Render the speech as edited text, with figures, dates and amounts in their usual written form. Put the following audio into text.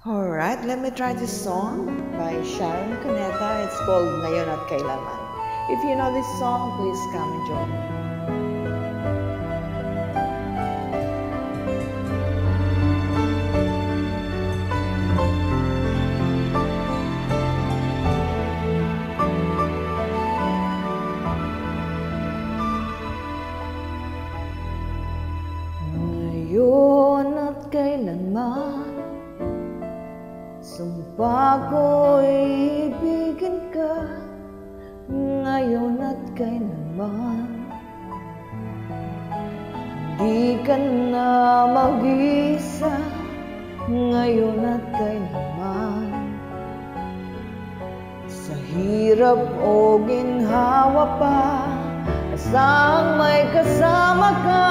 Alright, let me try this song by Sharon Cuneta. It's called Ngayon at Kailanman. If you know this song, please come and join me. Ngayon at kailanman, sumpa ko'y ibigin ka. Ngayon at kailanman, di ka na mag-isa. Ngayon at kailanman, sa hirap o ginhawa pa, asang may kasama ka.